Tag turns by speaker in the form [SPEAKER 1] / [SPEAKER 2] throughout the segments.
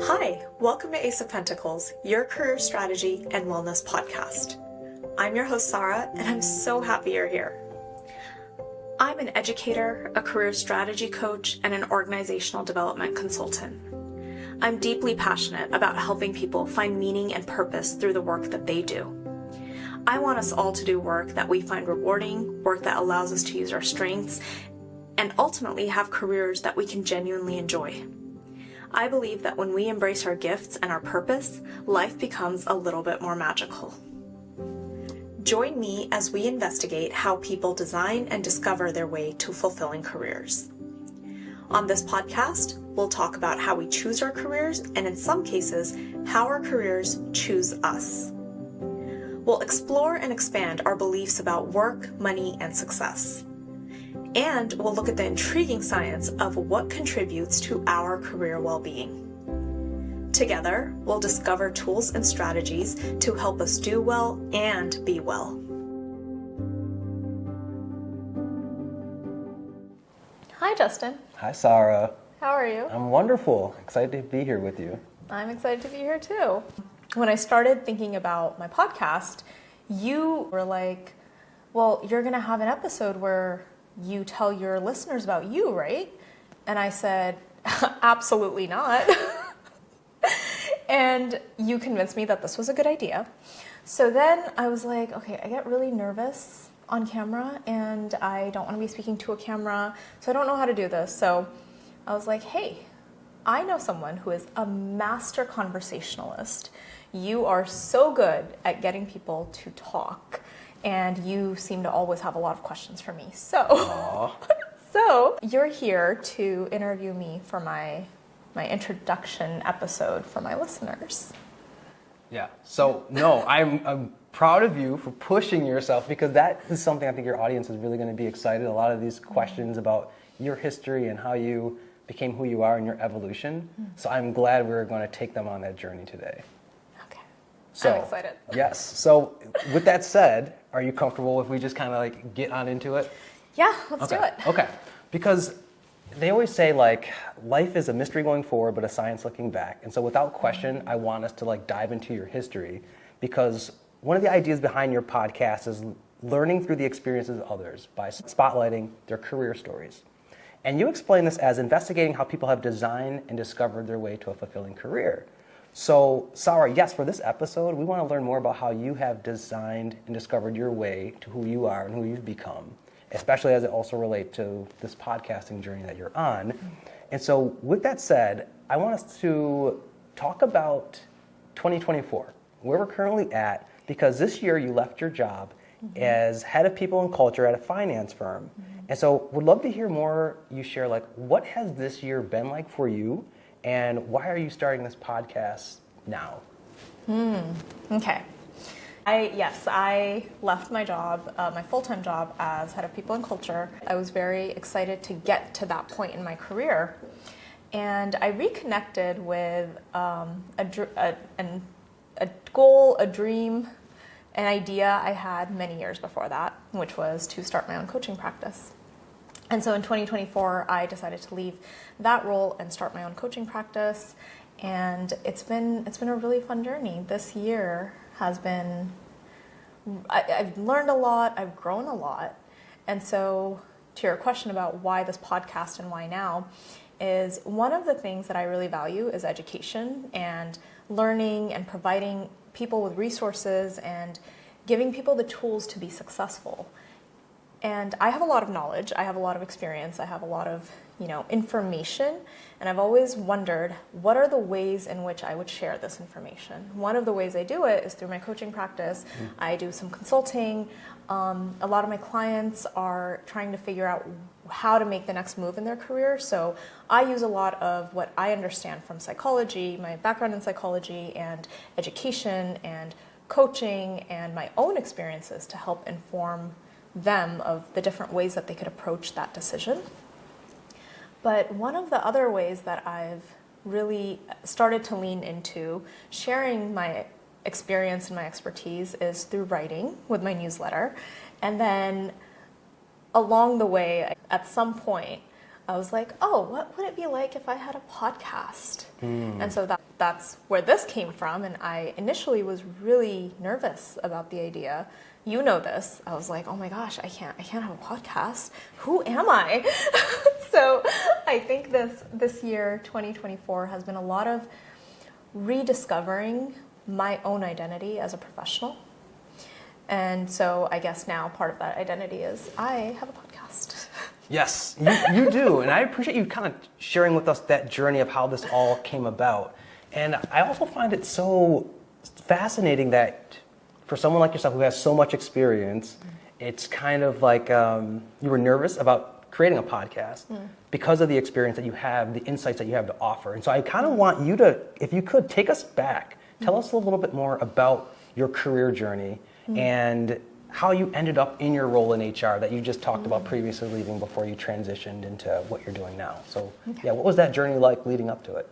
[SPEAKER 1] Hi, welcome to Ace of Pentacles, your career strategy and wellness podcast. I'm your host, Sara, and I'm so happy you're here. I'm an educator, a career strategy coach, and an organizational development consultant. I'm deeply passionate about helping people find meaning and purpose through the work that they do. I want us all to do work that we find rewarding, work that allows us to use our strengths, and ultimately have careers that we can genuinely enjoy. I believe that when we embrace our gifts and our purpose, life becomes a little bit more magical. Join me as we investigate how people design and discover their way to fulfilling careers. On this podcast, we'll talk about how we choose our careers and in some cases, how our careers choose us. We'll explore and expand our beliefs about work, money, and success. And we'll look at the intriguing science of what contributes to our career well-being. Together, we'll discover tools and strategies to help us do well and be well. Hi, Justin.
[SPEAKER 2] Hi, Sara.
[SPEAKER 1] How are you?
[SPEAKER 2] I'm wonderful. Excited to be here with you.
[SPEAKER 1] I'm excited to be here too. When I started thinking about my podcast, you were like, well, you're going to have an episode where you tell your listeners about you, right? And I said, absolutely not. And you convinced me that this was a good idea. So then I was like, okay, I get really nervous on camera and I don't want to be speaking to a camera, so I don't know how to do this. So I was like, hey, I know someone who is a master conversationalist. You are so good at getting people to talk. And you seem to always have a lot of questions for me. So you're here to interview me for my introduction episode for my listeners.
[SPEAKER 2] Yeah. So, no, I'm proud of you for pushing yourself because that is something I think your audience is really going to be excited. A lot of these questions about your history and how you became who you are and your evolution. So I'm glad we're going to take them on that journey today. So,
[SPEAKER 1] I'm excited.
[SPEAKER 2] Yes. So with that said, are you comfortable if we just kind of like get on into it?
[SPEAKER 1] Yeah, let's do it.
[SPEAKER 2] Okay. Because they always say like life is a mystery going forward, but a science looking back. And so without question, I want us to like dive into your history because one of the ideas behind your podcast is learning through the experiences of others by spotlighting their career stories. And you explain this as investigating how people have designed and discovered their way to a fulfilling career. So, Sara, yes, for this episode, we want to learn more about how you have designed and discovered your way to who you are and who you've become, especially as it also relates to this podcasting journey that you're on. And so, with that said, I want us to talk about 2024, where we're currently at, because this year you left your job as head of people and culture at a finance firm. And so, would love to hear more you share, like, what has this year been like for you? And why are you starting this podcast now?
[SPEAKER 1] Okay. I left my job, my full-time job as head of people and culture. I was very excited to get to that point in my career. And I reconnected with a goal, a dream, an idea I had many years before that, which was to start my own coaching practice. And so in 2024, I decided to leave that role and start my own coaching practice. And it's been a really fun journey. This year has been, I've learned a lot, I've grown a lot. And so to your question about why this podcast and why now, is one of the things that I really value is education and learning and providing people with resources and giving people the tools to be successful. And I have a lot of knowledge, I have a lot of experience, I have a lot of, information, and I've always wondered what are the ways in which I would share this information. One of the ways I do it is through my coaching practice. I do some consulting. A lot of my clients are trying to figure out how to make the next move in their career, so I use a lot of what I understand from psychology, my background in psychology and education and coaching and my own experiences to help inform them of the different ways that they could approach that decision. But one of the other ways that I've really started to lean into sharing my experience and my expertise is through writing with my newsletter. And then along the way, at some point, I was like, oh, what would it be like if I had a podcast? And so that that's where this came from. And I initially was really nervous about the idea. You know this. I was like, oh my gosh, I can't have a podcast. Who am I? So I think this year, 2024, has been a lot of rediscovering my own identity as a professional. And so I guess now part of that identity is I have a podcast.
[SPEAKER 2] Yes, you do. And I appreciate you kind of sharing with us that journey of how this all came about. And I also find it so fascinating that for someone like yourself who has so much experience, it's kind of like you were nervous about creating a podcast because of the experience that you have, the insights that you have to offer. And so I kind of want you to, if you could, take us back. Tell us a little bit more about your career journey and how you ended up in your role in HR that you just talked about previously leaving before you transitioned into what you're doing now. So yeah, what was that journey like leading up to it?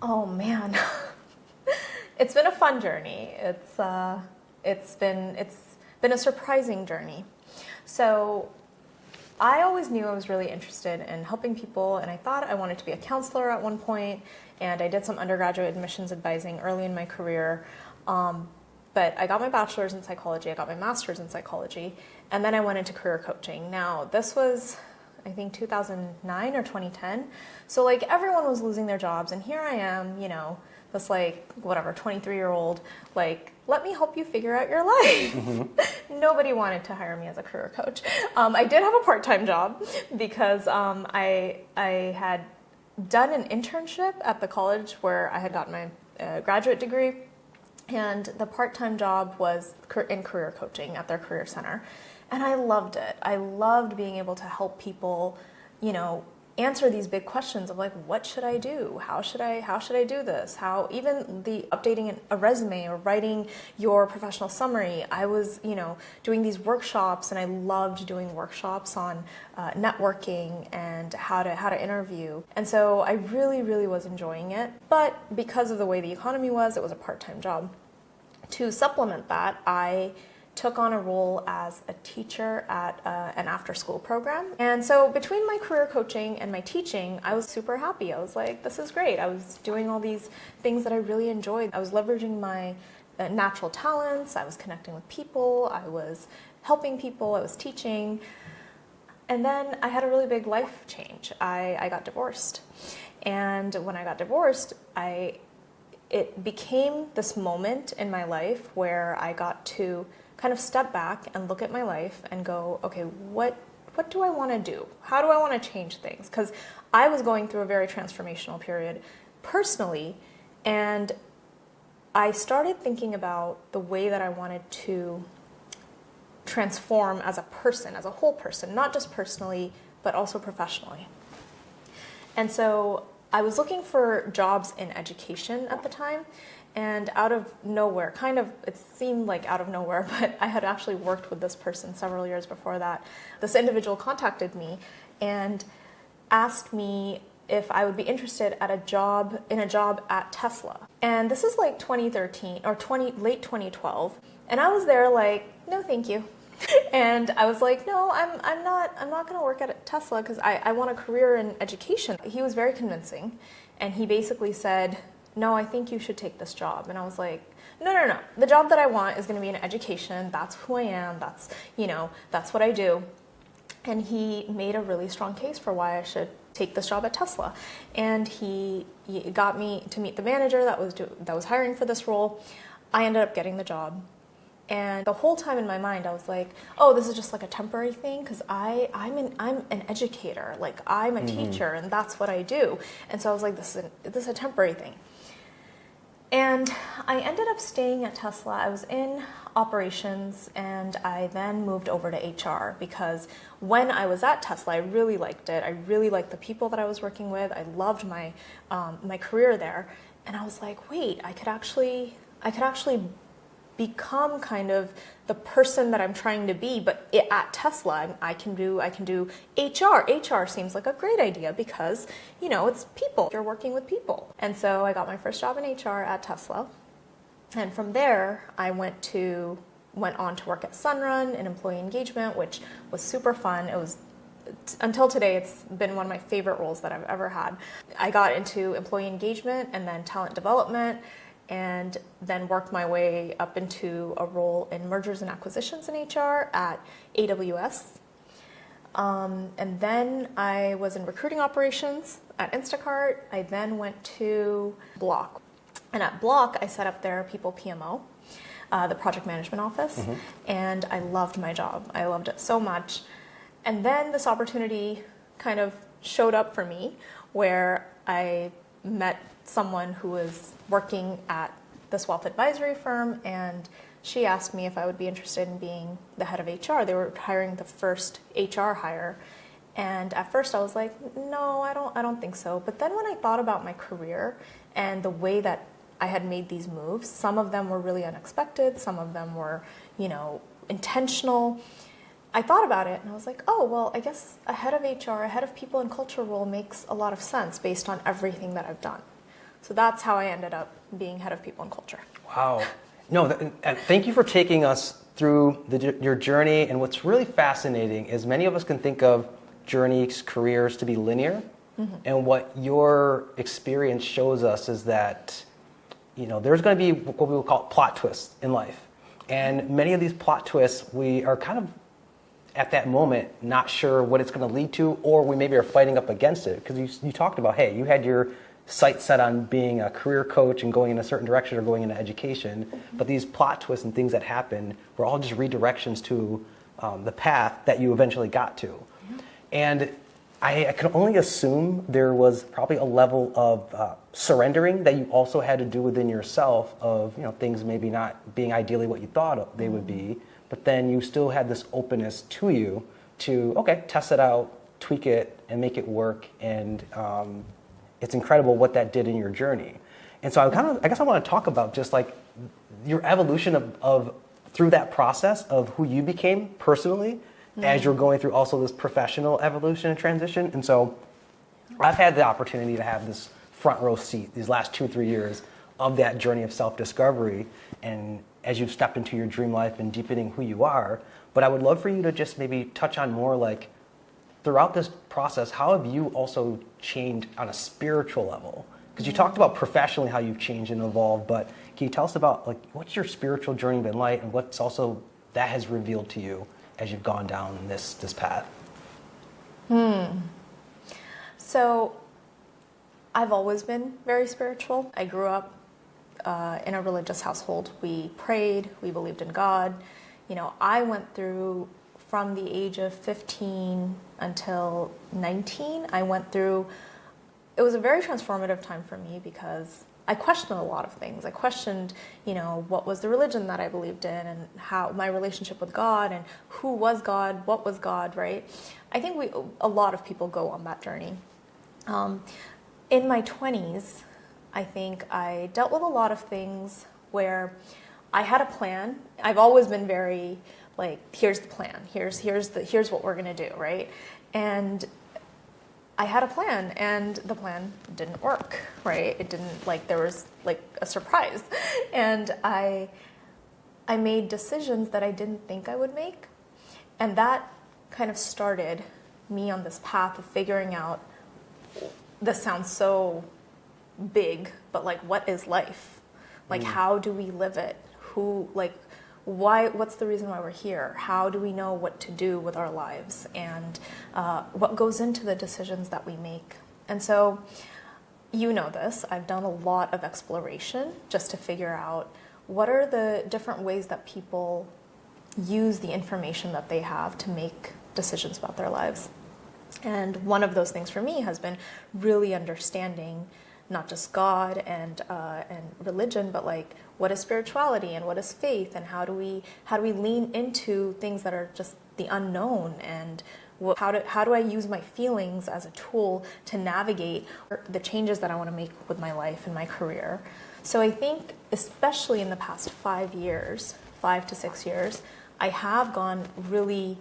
[SPEAKER 1] Oh man, it's been a fun journey. It's been a surprising journey. So I always knew I was really interested in helping people, and I thought I wanted to be a counselor at one point, and I did some undergraduate admissions advising early in my career. But I got my bachelor's in psychology, I got my master's in psychology, and then I went into career coaching. Now, this was, I think, 2009 or 2010. So, like, everyone was losing their jobs, and here I am, you know, this, like, whatever, 23-year-old, like, let me help you figure out your life. Nobody wanted to hire me as a career coach. I did have a part-time job because I had done an internship at the college where I had gotten my graduate degree. And the part-time job was in career coaching at their career center. And I loved it. I loved being able to help people, you know, answer these big questions of like, what should I do? How should I do this? How, even the updating a resume or writing your professional summary. I was, you know, doing these workshops, and I loved doing workshops on networking and how to interview. And so I really, really was enjoying it. But because of the way the economy was, it was a part-time job. To supplement that, I took on a role as a teacher at an after-school program. And so between my career coaching and my teaching, I was super happy. I was like, this is great. I was doing all these things that I really enjoyed. I was leveraging my natural talents. I was connecting with people. I was helping people. I was teaching. And then I had a really big life change. I got divorced. And when I got divorced, it became this moment in my life where I got to kind of step back and look at my life and go, okay, what do I want to do? How do I want to change things? Because I was going through a very transformational period personally, and I started thinking about the way that I wanted to transform as a person, as a whole person, not just personally, but also professionally. And so I was looking for jobs in education at the time, and out of nowhere, kind of, it seemed like out of nowhere, but I had actually worked with this person several years before that. This individual contacted me and asked me if I would be interested in a job at Tesla. And this is like 2013 or late 2012. And I was there like, no, thank you. And I was like, no, I'm not going to work at Tesla because I want a career in education. He was very convincing, and he basically said, no, I think you should take this job. And I was like, no. The job that I want is going to be in education. That's who I am. That's what I do. And he made a really strong case for why I should take this job at Tesla. And he got me to meet the manager that was hiring for this role. I ended up getting the job. And the whole time in my mind, I was like, oh, this is just like a temporary thing because I'm an educator. Like, I'm a teacher, and that's what I do. And so I was like, this is a temporary thing. And I ended up staying at Tesla. I was in operations, and I then moved over to HR because when I was at Tesla, I really liked it. I really liked the people that I was working with. I loved my career there. And I was like, wait, I could actually become kind of the person that I'm trying to be, but at Tesla, I can do HR. HR seems like a great idea because, it's people. You're working with people. And so I got my first job in HR at Tesla. And from there, I went on to work at Sunrun in employee engagement, which was super fun. It was until today, it's been one of my favorite roles that I've ever had. I got into employee engagement and then talent development, and then worked my way up into a role in mergers and acquisitions in HR at AWS. And then I was in recruiting operations at Instacart. I then went to Block. And at Block, I set up their people PMO, the project management office. And I loved my job. I loved it so much. And then this opportunity kind of showed up for me where I met someone who was working at this wealth advisory firm, and she asked me if I would be interested in being the head of HR. They were hiring the first HR hire. And at first I was like, no, I don't think so. But then when I thought about my career and the way that I had made these moves, some of them were really unexpected, some of them were, intentional. I thought about it and I was like, oh, well, I guess a head of HR, a head of people and culture role makes a lot of sense based on everything that I've done. So that's how I ended up being head of people and culture.
[SPEAKER 2] Wow. No, thank you for taking us through your journey. And what's really fascinating is many of us can think of journeys, careers to be linear. And what your experience shows us is that, there's going to be what we will call plot twists in life. And many of these plot twists, we are kind of at that moment not sure what it's going to lead to, or we maybe are fighting up against it. Because you talked about, hey, you had your sights set on being a career coach and going in a certain direction or going into education, but these plot twists and things that happen were all just redirections to the path that you eventually got to. And I can only assume there was probably a level of surrendering that you also had to do within yourself of, things maybe not being ideally what you thought they would be, but then you still had this openness to you to, okay, test it out, tweak it, and make it work. And it's incredible what that did in your journey. And so I guess I want to talk about just like your evolution of through that process of who you became personally as you're going through also this professional evolution and transition. And so I've had the opportunity to have this front row seat these last 2-3 years of that journey of self-discovery, and as you've stepped into your dream life and deepening who you are. But I would love for you to just maybe touch on more like throughout this process, how have you also changed on a spiritual level? Because you talked about professionally how you've changed and evolved, but can you tell us about like what's your spiritual journey been like, and what's also that has revealed to you as you've gone down this path?
[SPEAKER 1] So I've always been very spiritual. I grew up in a religious household. We prayed, we believed in God. I went through, from the age of 15 until 19, it was a very transformative time for me because I questioned a lot of things. I questioned, what was the religion that I believed in, and how my relationship with God, and who was God, what was God, right? I think a lot of people go on that journey. In my 20s, I think I dealt with a lot of things where I had a plan. I've always been very like, here's the plan. Here's what we're gonna do, right? And I had a plan, and the plan didn't work, right? It didn't, there was a surprise. And I made decisions that I didn't think I would make. And that kind of started me on this path of figuring out, this sounds so big, but what is life? How do we live it? What's the reason why we're here? How do we know what to do with our lives? And what goes into the decisions that we make? And so, this, I've done a lot of exploration just to figure out what are the different ways that people use the information that they have to make decisions about their lives. And one of those things for me has been really understanding not just God and religion, but what is spirituality and what is faith, and how do we lean into things that are just the unknown, and how do I use my feelings as a tool to navigate the changes that I want to make with my life and my career. So I think especially in the past 5 to 6 years, I have gone really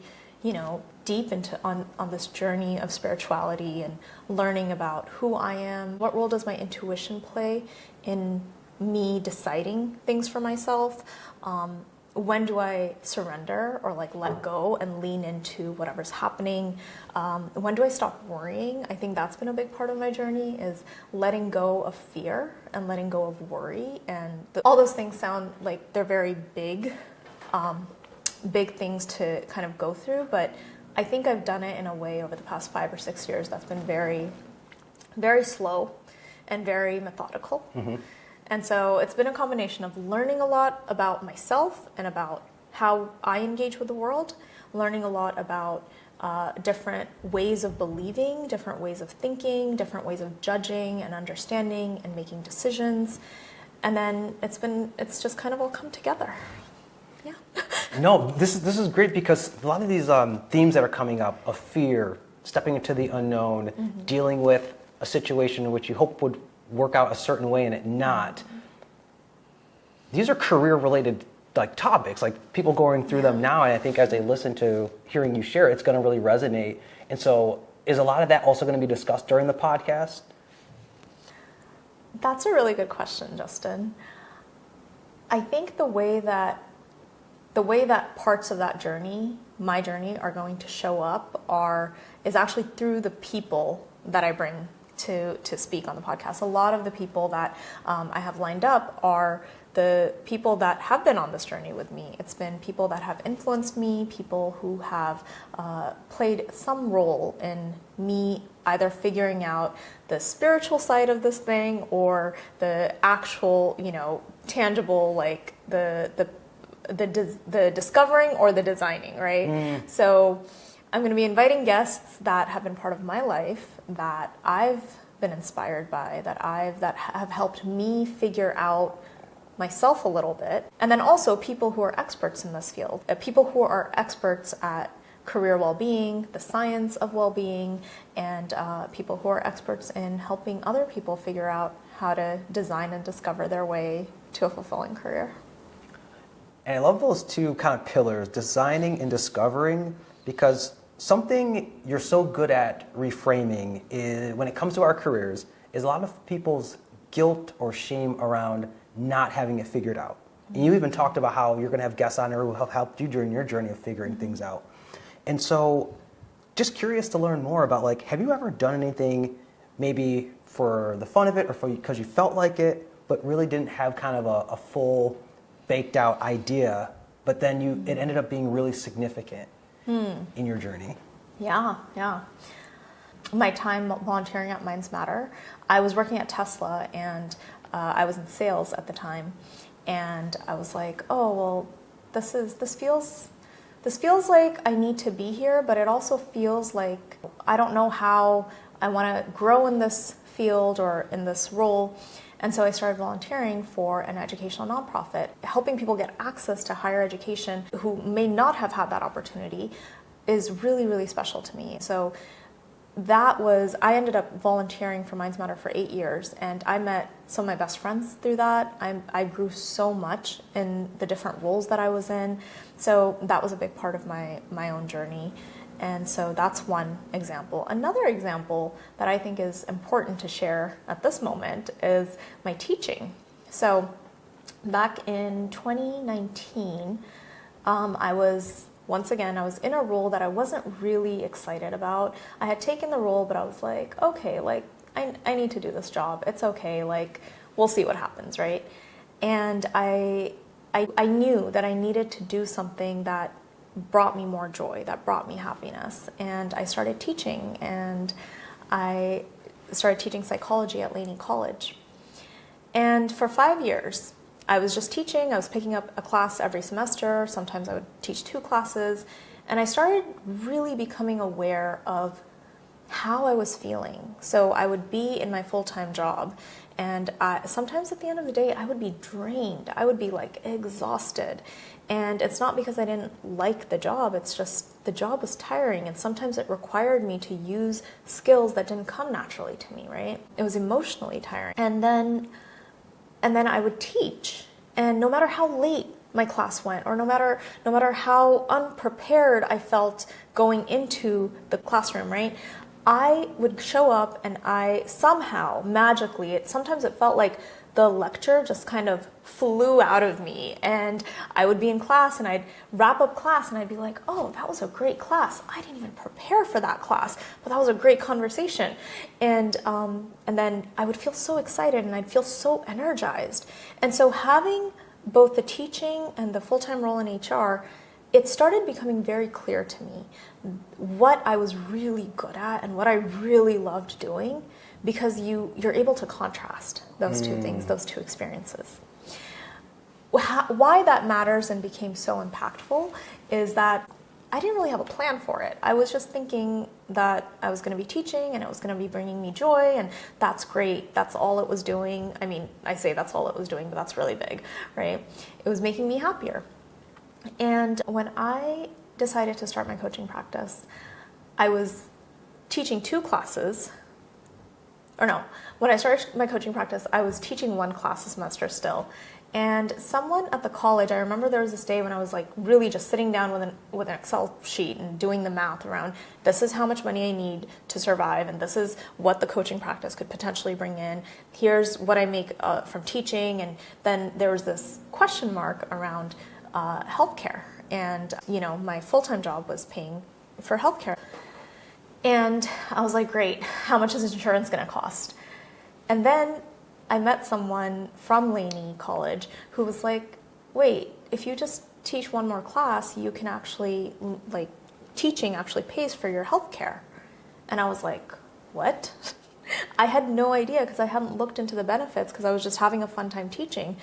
[SPEAKER 1] deep on this journey of spirituality and learning about who I am. What role does my intuition play in me deciding things for myself? when do I surrender or like let go and lean into whatever's happening? When do I stop worrying? I think that's been a big part of my journey, is letting go of fear and letting go of worry. And all those things sound like they're very big, big things to kind of go through. But I think I've done it in a way over the past 5 or 6 years that's been very, very slow and very methodical. Mm-hmm. And so it's been a combination of learning a lot about myself and about how I engage with the world, learning a lot about different ways of believing, different ways of thinking, different ways of judging and understanding and making decisions. And then it's just kind of all come together. Yeah.
[SPEAKER 2] No, this is great, because a lot of these themes that are coming up of fear, stepping into the unknown, mm-hmm. dealing with a situation in which you hope would work out a certain way and it not. Mm-hmm. These are career-related like topics, like people going through them now, and I think as they listen to hearing you share, it's going to really resonate. And so, is a lot of that also going to be discussed during the podcast?
[SPEAKER 1] That's a really good question, Justin. I think the way that parts of that journey, my journey, are going to show up is actually through the people that I bring to speak on the podcast. A lot of the people that I have lined up are the people that have been on this journey with me. It's been people that have influenced me, people who have played some role in me either figuring out the spiritual side of this thing or the actual, tangible, like the discovering or the designing, right? Mm. So I'm going to be inviting guests that have been part of my life, that I've been inspired by, that have helped me figure out myself a little bit. And then also people who are experts in this field, people who are experts at career well-being, the science of well-being, and people who are experts in helping other people figure out how to design and discover their way to a fulfilling career.
[SPEAKER 2] And I love those two kind of pillars, designing and discovering, because something you're so good at reframing is, when it comes to our careers, is a lot of people's guilt or shame around not having it figured out. And you even talked about how you're going to have guests on there who have helped you during your journey of figuring things out. And so, just curious to learn more about, like, have you ever done anything maybe for the fun of it or because you felt like it, but really didn't have kind of a full baked out idea, but then it ended up being really significant in your journey? Yeah.
[SPEAKER 1] My time volunteering at Minds Matter, I was working at Tesla, and I was in sales at the time, and I was like, oh, well, this feels like I need to be here, but it also feels like I don't know how I want to grow in this field or in this role. And so I started volunteering for an educational nonprofit, helping people get access to higher education who may not have had that opportunity is really, really special to me. So I ended up volunteering for Minds Matter for 8 years, and I met some of my best friends through that. I grew so much in the different roles that I was in. So that was a big part of my own journey. And so that's one example. Another example that I think is important to share at this moment is my teaching. So back in 2019, I was in a role that I wasn't really excited about. I had taken the role, but I was like, okay, like I need to do this job. It's okay. Like, we'll see what happens, right? And I knew that I needed to do something that brought me more joy, that brought me happiness. And I started teaching, and I started teaching psychology at Laney College. And for 5 years, I was just teaching. I was picking up a class every semester. Sometimes I would teach 2 classes. And I started really becoming aware of how I was feeling. So I would be in my full-time job, and sometimes at the end of the day, I would be drained. I would be like exhausted. And it's not because I didn't like the job, it's just the job was tiring, and sometimes it required me to use skills that didn't come naturally to me, right? It was emotionally tiring. And then I would teach, and no matter how late my class went, or no matter how unprepared I felt going into the classroom, right? I would show up and I somehow, magically, sometimes it felt like the lecture just kind of flew out of me, and I would be in class and I'd wrap up class and I'd be like, oh, that was a great class. I didn't even prepare for that class, but that was a great conversation. And then I would feel so excited and I'd feel so energized. And so having both the teaching and the full-time role in HR, it started becoming very clear to me what I was really good at and what I really loved doing, because you're able to contrast those two things, those two experiences. Why that matters and became so impactful is that I didn't really have a plan for it. I was just thinking that I was going to be teaching and it was going to be bringing me joy, and that's great. That's all it was doing. I mean, I say that's all it was doing, but that's really big, right? It was making me happier. And when I decided to start my coaching practice, I was teaching 2 classes. Or no, when I started my coaching practice, I was teaching 1 class a semester still. And someone at the college, I remember there was this day when I was like really just sitting down with an Excel sheet and doing the math around, this is how much money I need to survive, and this is what the coaching practice could potentially bring in. Here's what I make from teaching. And then there was this question mark around healthcare. And, my full-time job was paying for healthcare. And I was like, great, how much is insurance going to cost? And then I met someone from Laney College who was like, wait, if you just teach 1 more class, you can actually, teaching actually pays for your healthcare. And I was like, what? I had no idea, because I hadn't looked into the benefits, because I was just having a fun time teaching.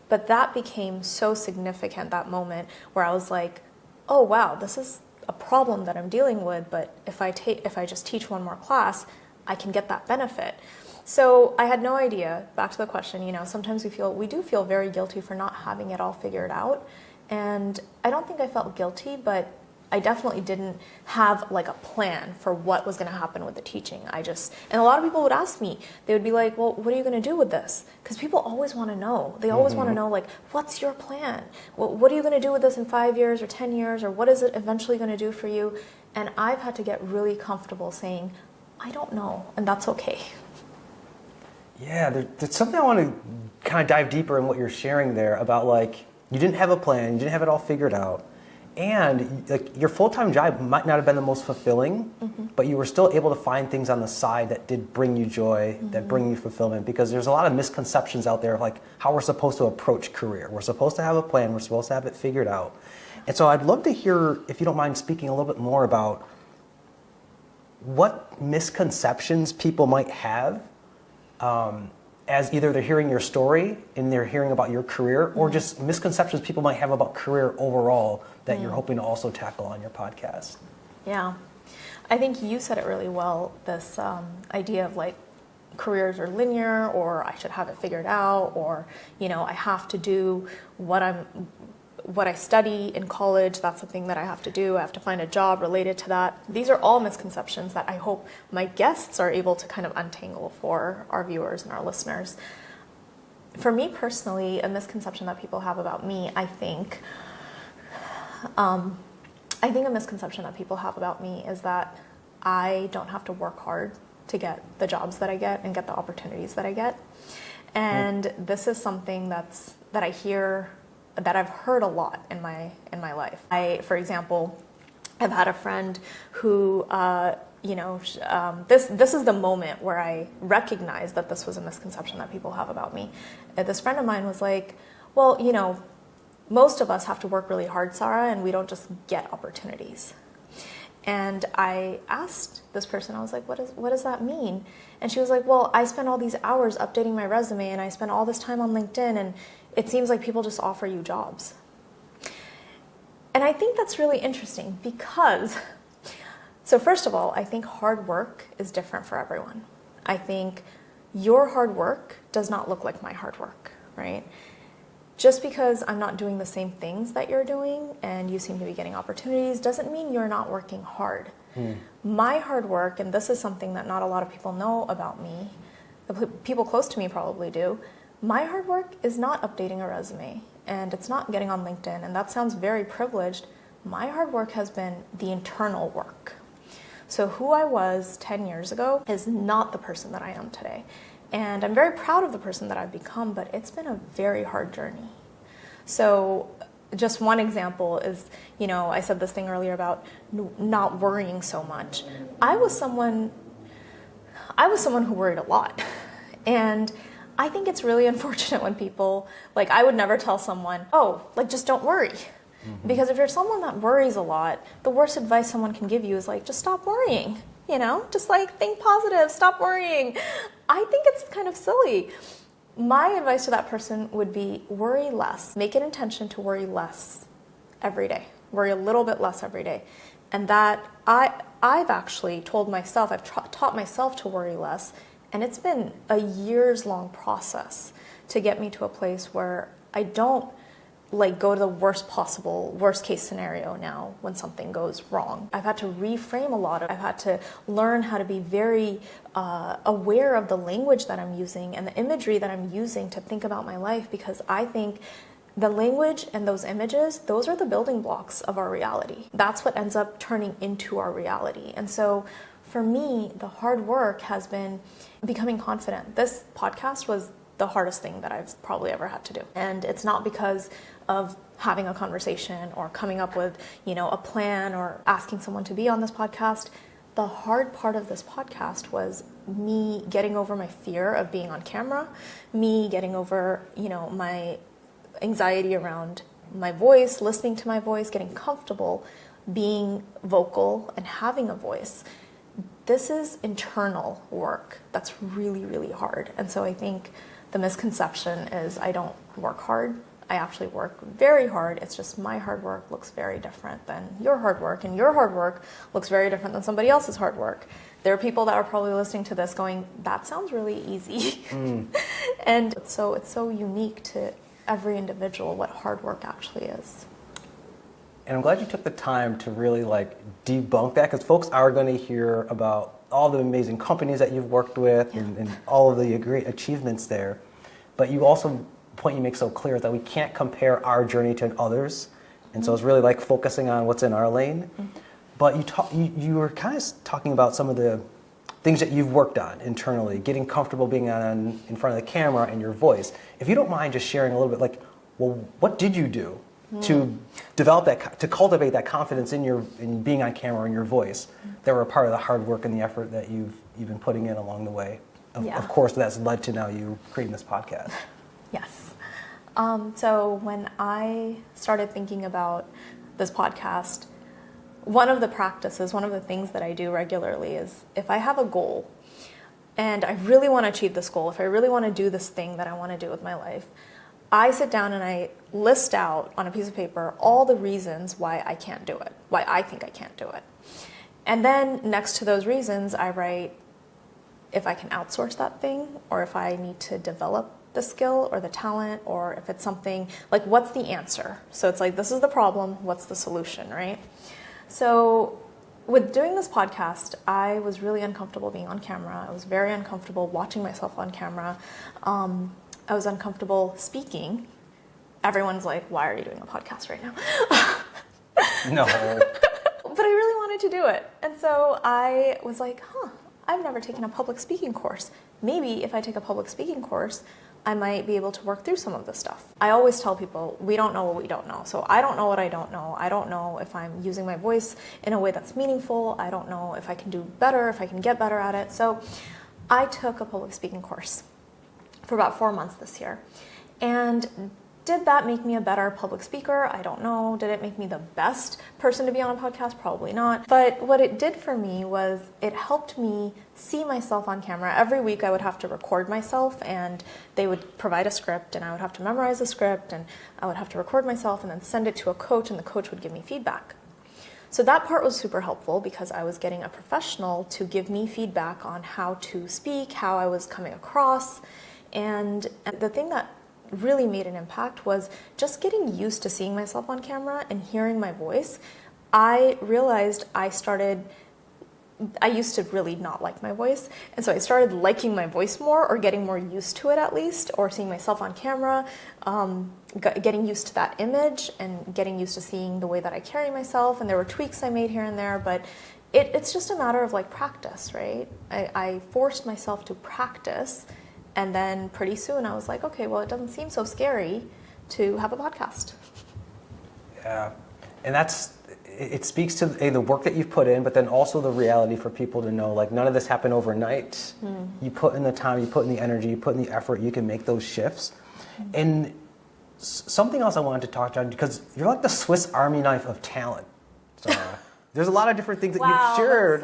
[SPEAKER 1] But that became so significant, that moment where I was like, oh wow, this is a problem that I'm dealing with, but if I just teach 1 more class, I can get that benefit. So I had no idea. Back to the question, sometimes we do feel very guilty for not having it all figured out. And I don't think I felt guilty, but I definitely didn't have like a plan for what was going to happen with the teaching. And a lot of people would ask me, they would be like, well, what are you going to do with this? Because people always want to know. They always want to know, like, what's your plan? What are you going to do with this in 5 years or 10 years? Or what is it eventually going to do for you? And I've had to get really comfortable saying, I don't know, and that's okay.
[SPEAKER 2] Yeah, there's something I want to kind of dive deeper in what you're sharing there about, like, you didn't have a plan, you didn't have it all figured out. And like your full-time job might not have been the most fulfilling, but you were still able to find things on the side that did bring you joy, that bring you fulfillment, because there's a lot of misconceptions out there of like how we're supposed to approach career. We're supposed to have a plan, we're supposed to have it figured out. And so I'd love to hear, if you don't mind speaking a little bit more about what misconceptions people might have as either they're hearing your story and they're hearing about your career, or just misconceptions people might have about career overall that you're hoping to also tackle on your podcast.
[SPEAKER 1] Yeah. I think you said it really well, this idea of like careers are linear, or I should have it figured out, or, I have to do what I study in college, that's something that I have to do. I have to find a job related to that. These are all misconceptions that I hope my guests are able to kind of untangle for our viewers and our listeners. For me personally, a misconception that people have about me, I think a misconception that people have about me is that I don't have to work hard to get the jobs that I get and get the opportunities that I get. And this is something that I hear, that I've heard a lot in my life. For example, I've had a friend who, this is the moment where I recognized that this was a misconception that people have about me. This friend of mine was like, well, most of us have to work really hard, Sara, and we don't just get opportunities. And I asked this person, I was like, what does that mean? And she was like, well, I spend all these hours updating my resume, and I spend all this time on LinkedIn, and it seems like people just offer you jobs. And I think that's really interesting because, so first of all, I think hard work is different for everyone. I think your hard work does not look like my hard work, right? Just because I'm not doing the same things that you're doing and you seem to be getting opportunities doesn't mean you're not working hard. My hard work, and this is something that not a lot of people know about me, the people close to me probably do, my hard work is not updating a resume, and it's not getting on LinkedIn, and that sounds very privileged. My hard work has been the internal work. So who I was 10 years ago is not the person that I am today. And I'm very proud of the person that I've become, but it's been a very hard journey. So just one example is, I said this thing earlier about not worrying so much. I was someone who worried a lot. And I think it's really unfortunate when people, I would never tell someone, just don't worry. Mm-hmm. Because if you're someone that worries a lot, the worst advice someone can give you is just stop worrying, just think positive, stop worrying. I think it's kind of silly. My advice to that person would be worry less. Make an intention to worry less every day. Worry a little bit less every day. And that I've actually told myself, I've taught myself to worry less. And it's been a years-long process to get me to a place where I don't go to the worst case scenario now when something goes wrong. I've had to reframe a lot. I've had to learn how to be very aware of the language that I'm using and the imagery that I'm using to think about my life, because I think the language and those images, those are the building blocks of our reality. That's what ends up turning into our reality. And so for me, the hard work has been becoming confident. This podcast was the hardest thing that I've probably ever had to do. And it's not because of having a conversation or coming up with, a plan or asking someone to be on this podcast. The hard part of this podcast was me getting over my fear of being on camera, me getting over, my anxiety around my voice, listening to my voice, getting comfortable being vocal and having a voice. This is internal work that's really, really hard. And so I think the misconception is I don't work hard. I actually work very hard. It's just my hard work looks very different than your hard work, and your hard work looks very different than somebody else's hard work. There are people that are probably listening to this going, that sounds really easy. And it's so unique to every individual what hard work actually is.
[SPEAKER 2] And I'm glad you took the time to really debunk that, because folks are going to hear about all the amazing companies that you've worked with and all of the great achievements there. But you also, the point you make so clear is that we can't compare our journey to others. And so it's really focusing on what's in our lane. Mm-hmm. But you were kind of talking about some of the things that you've worked on internally, getting comfortable being in front of the camera and your voice. If you don't mind just sharing a little bit, what did you do to develop that, to cultivate that confidence in being on camera and your voice that were a part of the hard work and the effort that you've been putting in along the way? Of course, that's led to now you creating this podcast.
[SPEAKER 1] Yes. So when I started thinking about this podcast, one of the things that I do regularly is if I have a goal and I really want to achieve this goal, if I really want to do this thing that I want to do with my life, I sit down and I list out on a piece of paper all the reasons why I can't do it, why I think I can't do it. And then next to those reasons, I write if I can outsource that thing, or if I need to develop the skill or the talent, or if it's something what's the answer? So it's this is the problem, what's the solution, right? So with doing this podcast, I was really uncomfortable being on camera. I was very uncomfortable watching myself on camera. I was uncomfortable speaking. Everyone's like, why are you doing a podcast right now?
[SPEAKER 2] No.
[SPEAKER 1] But I really wanted to do it. And so I was like, I've never taken a public speaking course. Maybe if I take a public speaking course, I might be able to work through some of this stuff. I always tell people, we don't know what we don't know. So I don't know what I don't know. I don't know if I'm using my voice in a way that's meaningful. I don't know if I can do better, if I can get better at it. So I took a public speaking course for about 4 months this year. And did that make me a better public speaker? I don't know. Did it make me the best person to be on a podcast? Probably not. But what it did for me was it helped me see myself on camera. Every week I would have to record myself, and they would provide a script, and I would have to memorize the script, and I would have to record myself and then send it to a coach, and the coach would give me feedback. So that part was super helpful because I was getting a professional to give me feedback on how to speak, how I was coming across. And the thing that really made an impact was just getting used to seeing myself on camera and hearing my voice. I realized I used to really not like my voice, and so I started liking my voice more, or getting more used to it at least, or seeing myself on camera, getting used to that image and getting used to seeing the way that I carry myself. And there were tweaks I made here and there, but it's just a matter of like practice, right? I forced myself to practice, and then pretty soon I was like, okay, well, it doesn't seem so scary to have a podcast.
[SPEAKER 2] Yeah, and it speaks to the work that you've put in, but then also the reality for people to know, like, none of this happened overnight. You put in the time, you put in the energy, you put in the effort, you can make those shifts. And something else I wanted to talk about, because you're like the Swiss Army knife of talent, Sara. There's a lot of different things that you've shared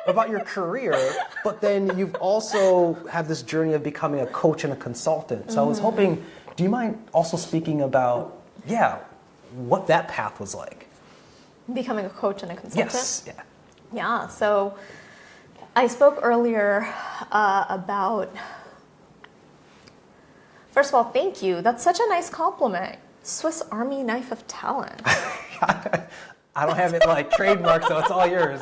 [SPEAKER 2] about your career, but then you've also had this journey of becoming a coach and a consultant. So I was hoping, do you mind also speaking about, what that path was like?
[SPEAKER 1] Becoming a coach and a consultant?
[SPEAKER 2] Yes. Yeah.
[SPEAKER 1] Yeah, so I spoke earlier about, first of all, thank you. That's such a nice compliment. Swiss Army knife of talent.
[SPEAKER 2] I don't have it like trademarked, so it's all yours.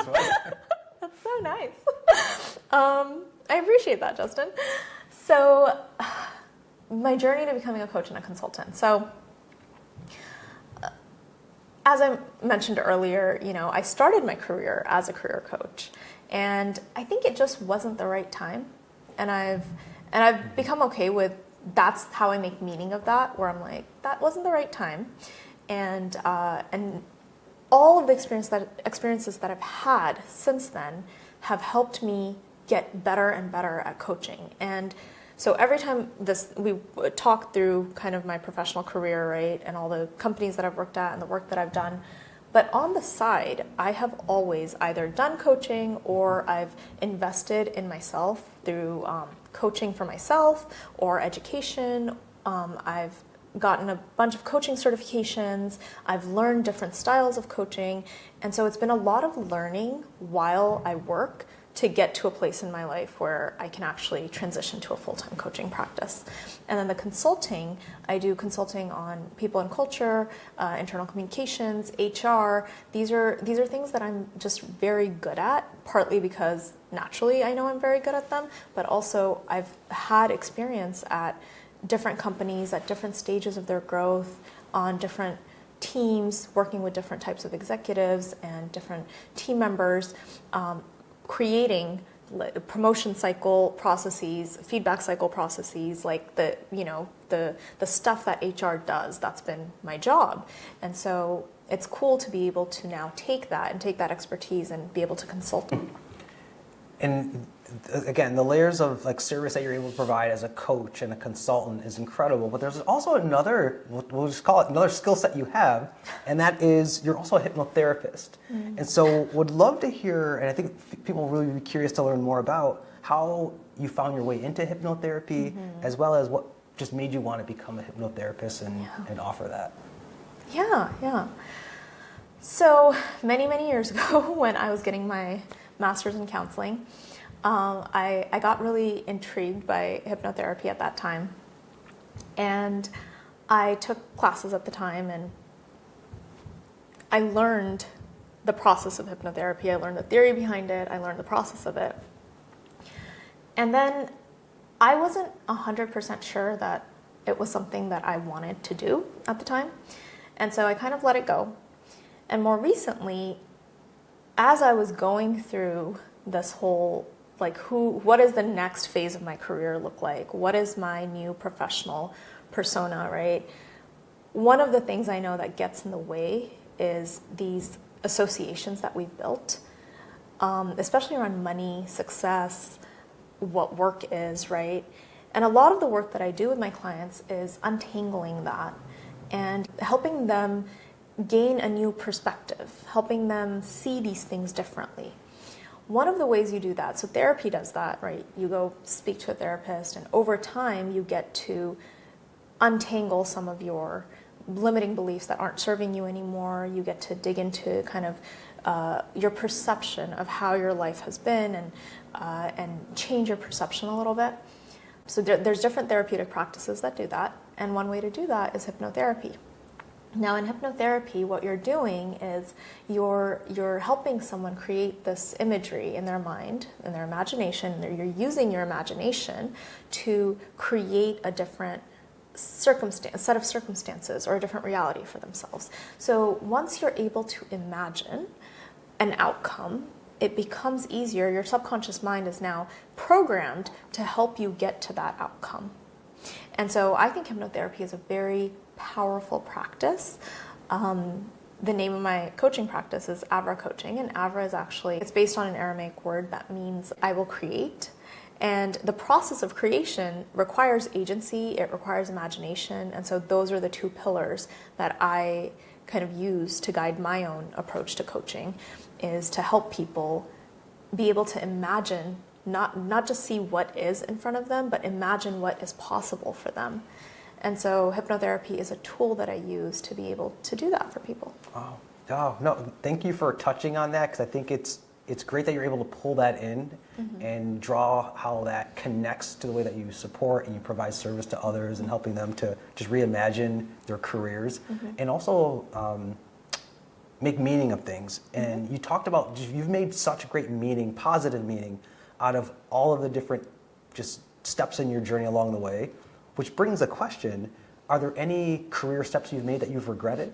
[SPEAKER 1] That's so nice. I appreciate that, Justin. So my journey to becoming a coach and a consultant. So as I mentioned earlier, I started my career as a career coach, and I think it just wasn't the right time. And I've become okay with, that's how I make meaning of that, where I'm like, that wasn't the right time. And all of the experiences that I've had since then have helped me get better and better at coaching. And so every time we talk through kind of my professional career, right, and all the companies that I've worked at and the work that I've done, but on the side, I have always either done coaching or I've invested in myself through coaching for myself or education. I've gotten a bunch of coaching certifications. I've learned different styles of coaching. And so it's been a lot of learning while I work to get to a place in my life where I can actually transition to a full-time coaching practice. And then the consulting, I do consulting on people and culture, internal communications, HR. These are things that I'm just very good at, partly because naturally I know I'm very good at them, but also I've had experience at different companies at different stages of their growth, on different teams, working with different types of executives and different team members, creating promotion cycle processes, feedback cycle processes, like the stuff that HR does. That's been my job. And so it's cool to be able to now take that expertise and be able to consult.
[SPEAKER 2] And again, the layers of like service that you're able to provide as a coach and a consultant is incredible. But there's also another, we'll just call it another skill set you have, and that is you're also a hypnotherapist. And so would love to hear, and I think people will really be curious to learn more about how you found your way into hypnotherapy, as well as what just made you want to become a hypnotherapist and offer that.
[SPEAKER 1] Yeah. So many years ago, when I was getting my master's in counseling, I got really intrigued by hypnotherapy at that time. And I took classes at the time, and I learned the process of hypnotherapy. I learned the theory behind it. I learned the process of it. And then I wasn't 100% sure that it was something that I wanted to do at the time. And so I kind of let it go. And more recently, as I was going through this whole, like, what does the next phase of my career look like? What is my new professional persona, right? One of the things I know that gets in the way is these associations that we've built, especially around money, success, what work is, right? And a lot of the work that I do with my clients is untangling that and helping them gain a new perspective, helping them see these things differently. One of the ways you do that, so therapy does that, right? You go speak to a therapist, and over time you get to untangle some of your limiting beliefs that aren't serving you anymore. You get to dig into kind of your perception of how your life has been, and change your perception a little bit. So there's different therapeutic practices that do that, and one way to do that is hypnotherapy. Now, in hypnotherapy, what you're doing is you're helping someone create this imagery in their mind, in their imagination. You're using your imagination to create a different set of circumstances or a different reality for themselves. So once you're able to imagine an outcome, it becomes easier. Your subconscious mind is now programmed to help you get to that outcome. And so I think hypnotherapy is a very powerful practice. The name of my coaching practice is Avra Coaching, and Avra is actually, it's based on an Aramaic word that means I will create. And the process of creation requires agency, it requires imagination, and so those are the two pillars that I kind of use to guide my own approach to coaching, is to help people be able to imagine, not just see what is in front of them, but imagine what is possible for them. And so hypnotherapy is a tool that I use to be able to do that for people.
[SPEAKER 2] Oh, no, thank you for touching on that, because I think it's great that you're able to pull that in and draw how that connects to the way that you support and you provide service to others and helping them to just reimagine their careers and also make meaning of things. And you talked about, you've made such great meaning, positive meaning, out of all of the different just steps in your journey along the way. Which brings a question, are there any career steps you've made that you've regretted?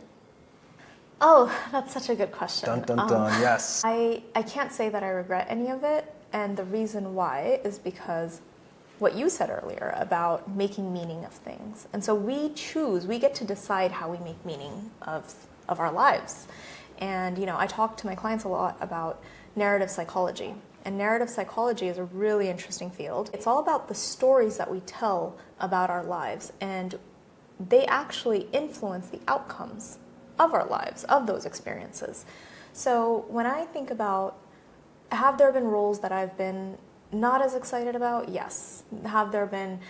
[SPEAKER 1] Oh, that's such a good question.
[SPEAKER 2] Dun, dun, dun, yes.
[SPEAKER 1] I can't say that I regret any of it, and the reason why is because what you said earlier about making meaning of things. And so we get to decide how we make meaning of our lives. And, I talk to my clients a lot about narrative psychology. And narrative psychology is a really interesting field. It's all about the stories that we tell about our lives, and they actually influence the outcomes of our lives, of those experiences. So when I think about, have there been roles that I've been not as excited about? Yes. Have there been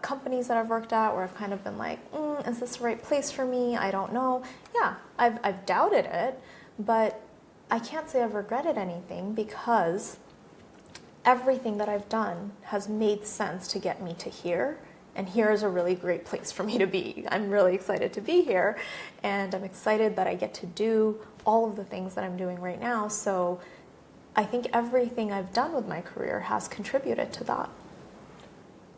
[SPEAKER 1] companies that I've worked at where I've kind of been like, is this the right place for me? I don't know. Yeah, I've doubted it, but I can't say I've regretted anything, because everything that I've done has made sense to get me to here. And here is a really great place for me to be. I'm really excited to be here, and I'm excited that I get to do all of the things that I'm doing right now. So I think everything I've done with my career has contributed to that.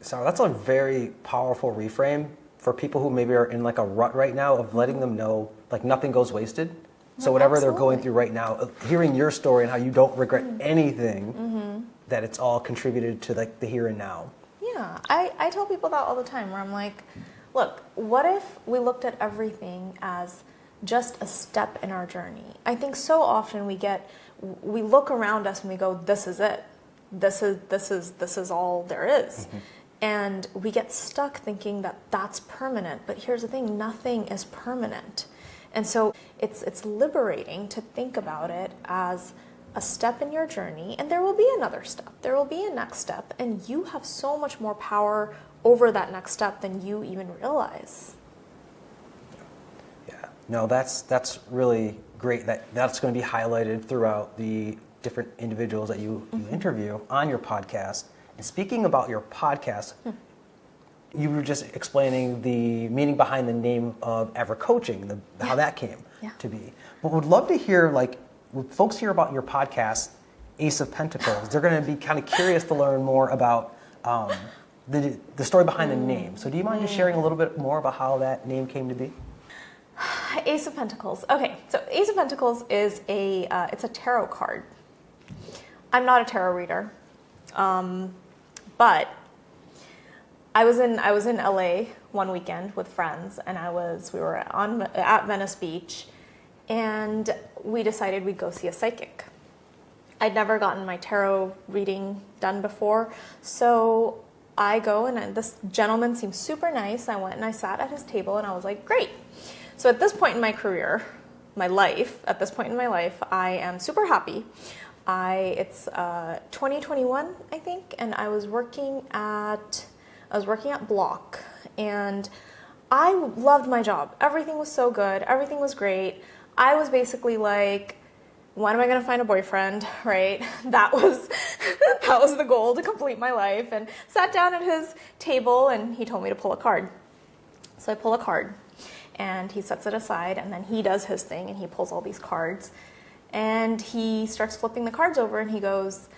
[SPEAKER 2] So that's a very powerful reframe for people who maybe are in like a rut right now, of letting them know like nothing goes wasted. So whatever
[SPEAKER 1] Absolutely.
[SPEAKER 2] they're going through right now, hearing your story and how you don't regret anything, that it's all contributed to like the here and now.
[SPEAKER 1] Yeah, I tell people that all the time, where I'm like, look, what if we looked at everything as just a step in our journey? I think so often we look around us and we go, this is it. This is all there is. And we get stuck thinking that that's permanent. But here's the thing, nothing is permanent. And so it's liberating to think about it as a step in your journey, and there will be another step. There will be a next step, and you have so much more power over that next step than you even realize.
[SPEAKER 2] Yeah, no, that's really great. That's going to be highlighted throughout the different individuals that you interview on your podcast. And speaking about your podcast, you were just explaining the meaning behind the name of Avra Coaching, how that came to be. But would love to hear, like, when folks hear about your podcast, Ace of Pentacles, they're going to be kind of curious to learn more about the story behind the name. So do you mind just sharing a little bit more about how that name came to be?
[SPEAKER 1] Ace of Pentacles. Okay, so Ace of Pentacles is it's a tarot card. I'm not a tarot reader, but I was in LA one weekend with friends, and we were at Venice Beach, and we decided we'd go see a psychic. I'd never gotten my tarot reading done before, so I go, and this gentleman seemed super nice. I went and I sat at his table, and I was like, great. So at this point in my career, I am super happy. It's 2021, I think, and I was working at Block, and I loved my job. Everything was so good. Everything was great. I was basically like, when am I going to find a boyfriend, right? That was the goal, to complete my life. And sat down at his table, and he told me to pull a card. So I pull a card, and he sets it aside, and then he does his thing, and he pulls all these cards. And he starts flipping the cards over, and he goes,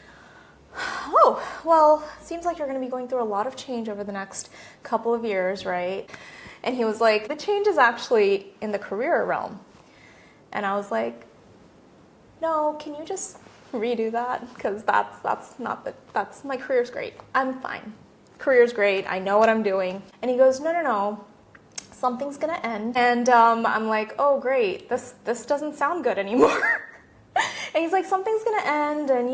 [SPEAKER 1] oh, well, seems like you're going to be going through a lot of change over the next couple of years, right? And he was like, the change is actually in the career realm. And I was like, no, can you just redo that because that's my career's great. I'm fine. Career's great. I know what I'm doing. And he goes, no. Something's gonna end. And I'm like, oh great, this doesn't sound good anymore. And he's like, something's gonna end, and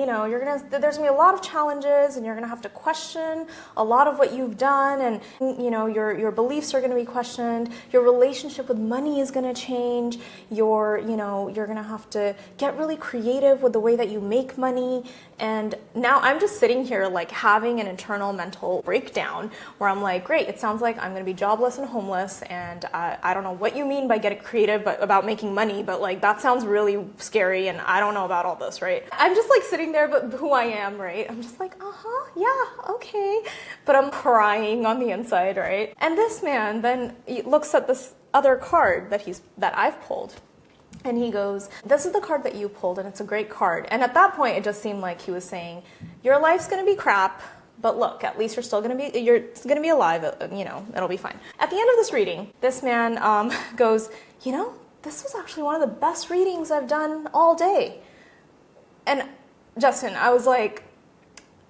[SPEAKER 1] there's gonna be a lot of challenges, and you're gonna have to question a lot of what you've done, and your beliefs are gonna be questioned. Your relationship with money is gonna change. You're gonna have to get really creative with the way that you make money. And now I'm just sitting here like having an internal mental breakdown where I'm like, great, it sounds like I'm gonna be jobless and homeless, and I don't know what you mean by getting creative about making money, but like that sounds really scary, and I don't know about all this, right? I'm just like sitting there, but who I am, right? I'm just like, yeah, okay. But I'm crying on the inside, right? And this man then looks at this other card that I've pulled. And he goes, this is the card that you pulled, and it's a great card. And at that point, it just seemed like he was saying, your life's going to be crap, but look, at least you're going to be alive, it'll be fine. At the end of this reading, this man goes, this was actually one of the best readings I've done all day. And Justin, I was like,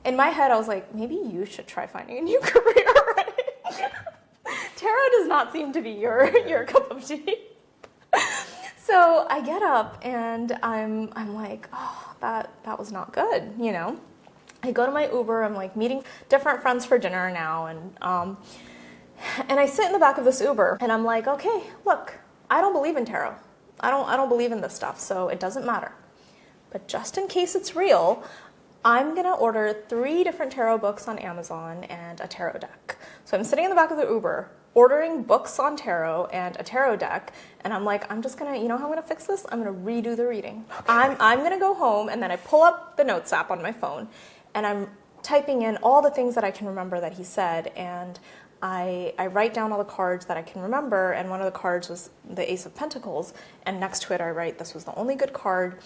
[SPEAKER 1] in my head, I was like, maybe you should try finding a new career, right? Tarot does not seem to be your cup of tea. So I get up and I'm like, oh, that was not good, I go to my Uber, I'm like meeting different friends for dinner now, and I sit in the back of this Uber and I'm like, okay, look, I don't believe in tarot. I don't believe in this stuff, so it doesn't matter. But just in case it's real, I'm gonna order 3 different tarot books on Amazon and a tarot deck. So I'm sitting in the back of the Uber, ordering books on tarot and a tarot deck, and I'm like, I'm just gonna, how I'm gonna fix this? I'm gonna redo the reading. Okay. I'm gonna go home, and then I pull up the notes app on my phone, and I'm typing in all the things that I can remember that he said, and I write down all the cards that I can remember, and one of the cards was the Ace of Pentacles, and next to it I write, this was the only good card.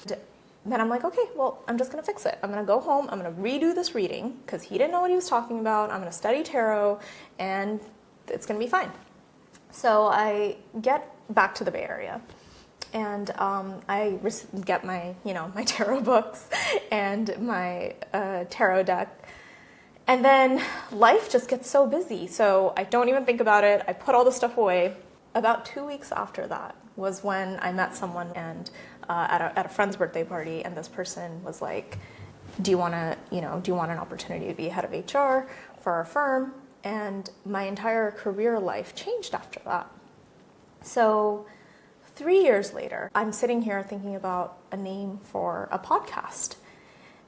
[SPEAKER 1] Then I'm like, okay, well, I'm just going to fix it. I'm going to go home, I'm going to redo this reading, because he didn't know what he was talking about. I'm going to study tarot, and it's going to be fine. So I get back to the Bay Area, and I get my, my tarot books and my tarot deck. And then life just gets so busy, so I don't even think about it. I put all the stuff away. About 2 weeks after that was when I met someone and at a friend's birthday party, and this person was like, do you want an opportunity to be head of HR for our firm? And my entire career life changed after that. So 3 years later, I'm sitting here thinking about a name for a podcast.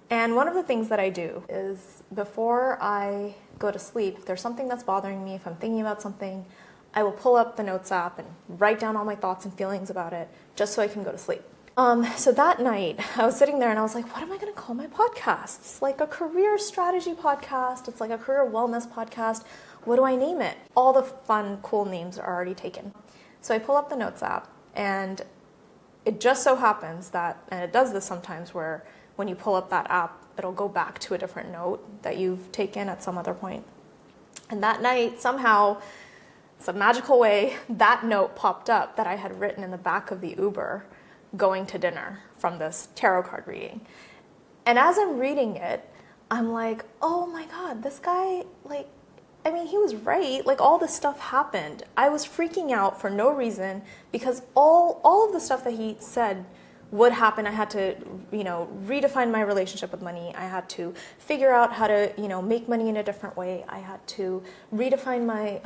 [SPEAKER 1] And one of the things that I do is before I go to sleep, if there's something that's bothering me, if I'm thinking about something, I will pull up the notes app and write down all my thoughts and feelings about it just so I can go to sleep. So that night, I was sitting there and I was like, what am I going to call my podcast? It's like a career strategy podcast. It's like a career wellness podcast. What do I name it? All the fun, cool names are already taken. So I pull up the notes app, and it just so happens that, and it does this sometimes, where when you pull up that app, it'll go back to a different note that you've taken at some other point. And that night, somehow, some magical way, that note popped up that I had written in the back of the Uber going to dinner from this tarot card reading. And as I'm reading it, I'm like, oh my God, this guy, he was right. All this stuff happened. I was freaking out for no reason because all of the stuff that he said would happen. I had to, redefine my relationship with money. I had to figure out how to, make money in a different way. I had to redefine my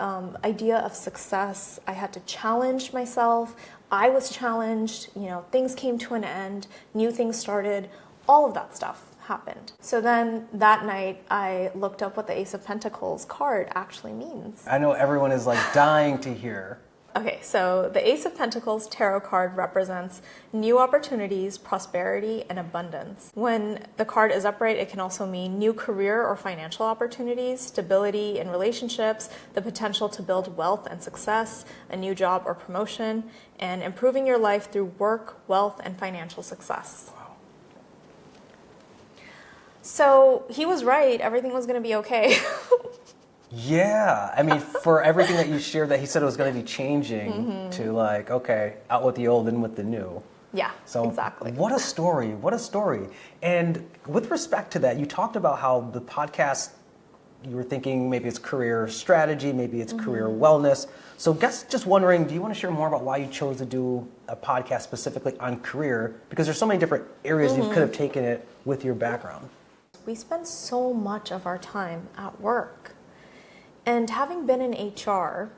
[SPEAKER 1] idea of success. I had to challenge myself. I was challenged, things came to an end, new things started, all of that stuff happened. So then that night I looked up what the Ace of Pentacles card actually means.
[SPEAKER 2] I know everyone is dying to hear.
[SPEAKER 1] Okay, so the Ace of Pentacles tarot card represents new opportunities, prosperity, and abundance. When the card is upright, it can also mean new career or financial opportunities, stability in relationships, the potential to build wealth and success, a new job or promotion, and improving your life through work, wealth, and financial success.
[SPEAKER 2] Wow.
[SPEAKER 1] So he was right, everything was going to be okay.
[SPEAKER 2] Yeah, for everything that you shared, that he said it was going to be changing to okay, out with the old, in with the new.
[SPEAKER 1] Yeah,
[SPEAKER 2] So
[SPEAKER 1] exactly.
[SPEAKER 2] what a story, what a story. And with respect to that, you talked about how the podcast, you were thinking maybe it's career strategy, maybe it's career wellness. So just wondering, do you want to share more about why you chose to do a podcast specifically on career? Because there's so many different areas you could have taken it with your background.
[SPEAKER 1] We spend so much of our time at work. And having been in HR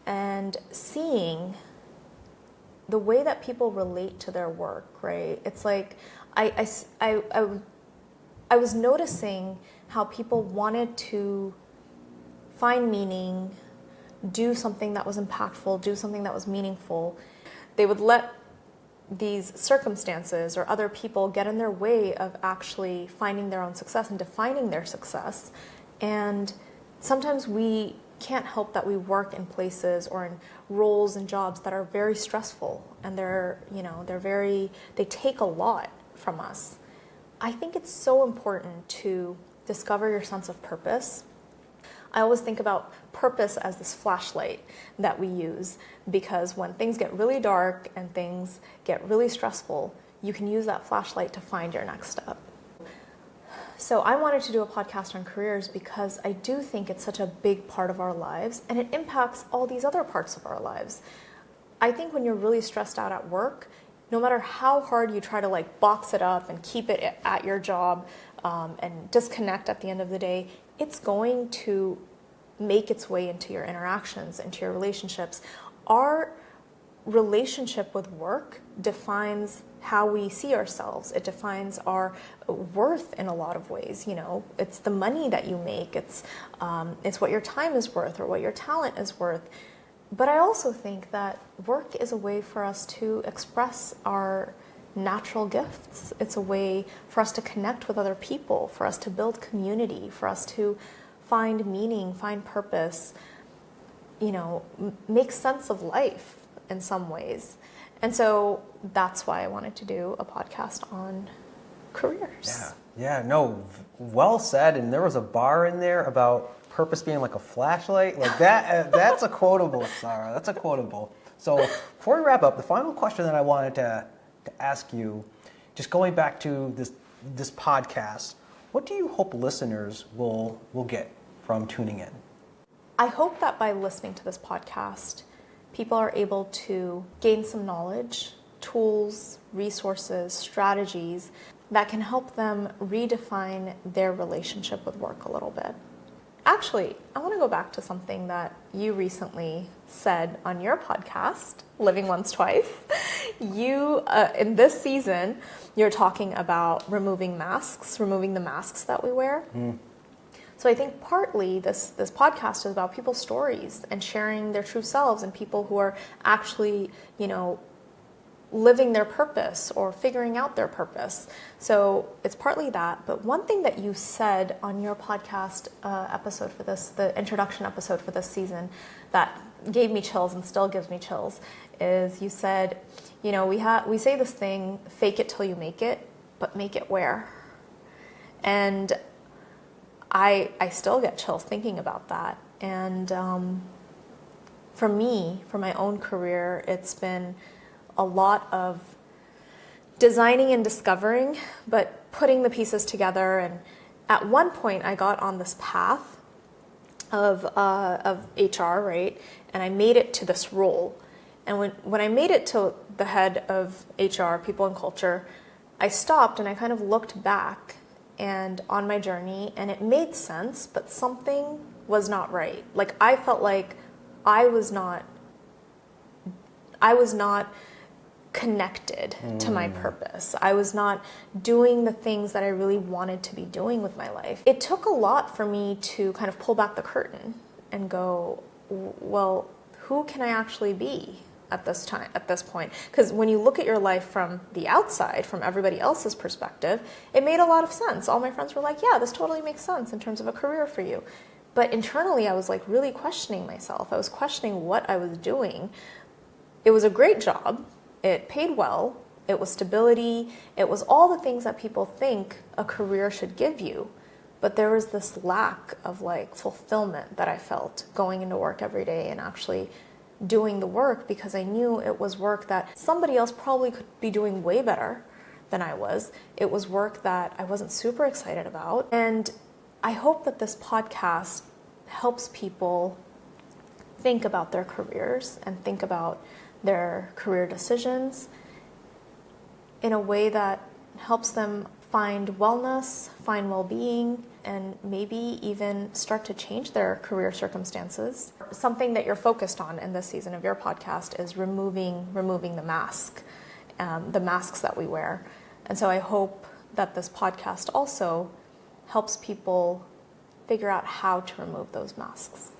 [SPEAKER 1] and seeing the way that people relate to their work, right? It's like I was noticing how people wanted to find meaning, do something that was impactful, do something that was meaningful. They would let these circumstances or other people get in their way of actually finding their own success and defining their success. And sometimes we can't help that we work in places or in roles and jobs that are very stressful, and they take a lot from us. I think it's so important to discover your sense of purpose. I always think about purpose as this flashlight that we use, because when things get really dark and things get really stressful, you can use that flashlight to find your next step. So I wanted to do a podcast on careers because I do think it's such a big part of our lives, and it impacts all these other parts of our lives. I think when you're really stressed out at work, no matter how hard you try to box it up and keep it at your job and disconnect at the end of the day, it's going to make its way into your interactions, into your relationships. Our relationship with work defines how we see ourselves. It defines our worth in a lot of ways. It's the money that you make. It's what your time is worth or what your talent is worth. But I also think that work is a way for us to express our natural gifts. It's a way for us to connect with other people, for us to build community, for us to find meaning, find purpose, make sense of life in some ways. And so that's why I wanted to do a podcast on careers.
[SPEAKER 2] Yeah, no, well said. And there was a bar in there about purpose being like a flashlight. Like that's a quotable, Sara. That's a quotable. So before we wrap up, the final question that I wanted to ask you, just going back to this podcast, what do you hope listeners will get from tuning in?
[SPEAKER 1] I hope that by listening to this podcast, people are able to gain some knowledge, tools, resources, strategies that can help them redefine their relationship with work a little bit. Actually, I want to go back to something that you recently said on your podcast, Living Once Twice. You, in this season, you're talking about removing the masks that we wear. So I think partly this podcast is about people's stories and sharing their true selves, and people who are actually, living their purpose or figuring out their purpose. So it's partly that. But one thing that you said on your podcast episode for this, the introduction episode for this season, that gave me chills and still gives me chills, is you said, we say this thing, fake it till you make it, but make it where? And I still get chills thinking about that. And for me, for my own career, it's been a lot of designing and discovering, but putting the pieces together. And at one point, I got on this path of HR, right? And I made it to this role. And when I made it to the head of HR, people and culture, I stopped and I kind of looked back and on my journey, and it made sense, but something was not right. Like I felt like I was not connected to my purpose. I was not doing the things that I really wanted to be doing with my life. It took a lot for me to kind of pull back the curtain and go, well, who can I actually be at this point? Because when you look at your life from the outside, from everybody else's perspective, it made a lot of sense. All my friends were like, yeah, this totally makes sense in terms of a career for you. But internally, I was really questioning myself. I was questioning what I was doing. It was a great job. It paid well, it was stability, it was all the things that people think a career should give you. But there was this lack of fulfillment that I felt going into work every day and actually doing the work because I knew it was work that somebody else probably could be doing way better than I was. It was work that I wasn't super excited about. And I hope that this podcast helps people think about their careers and think about their career decisions in a way that helps them find wellness, find well-being, and maybe even start to change their career circumstances. Something that you're focused on in this season of your podcast is removing the mask, the masks that we wear. And so I hope that this podcast also helps people figure out how to remove those masks.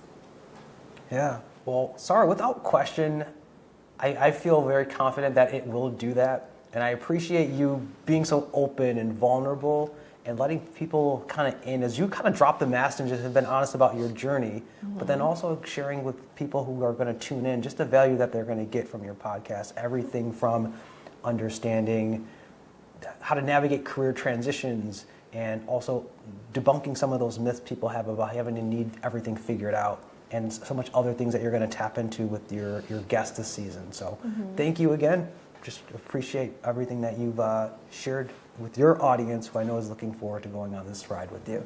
[SPEAKER 2] Yeah, well, Sara, without question, I feel very confident that it will do that. And I appreciate you being so open and vulnerable and letting people kind of in as you kind of drop the mask and just have been honest about your journey, but then also sharing with people who are going to tune in just the value that they're going to get from your podcast. Everything from understanding how to navigate career transitions and also debunking some of those myths people have about having to need everything figured out, and so much other things that you're going to tap into with your guest this season. So thank you again. Just appreciate everything that you've shared with your audience, who I know is looking forward to going on this ride with you.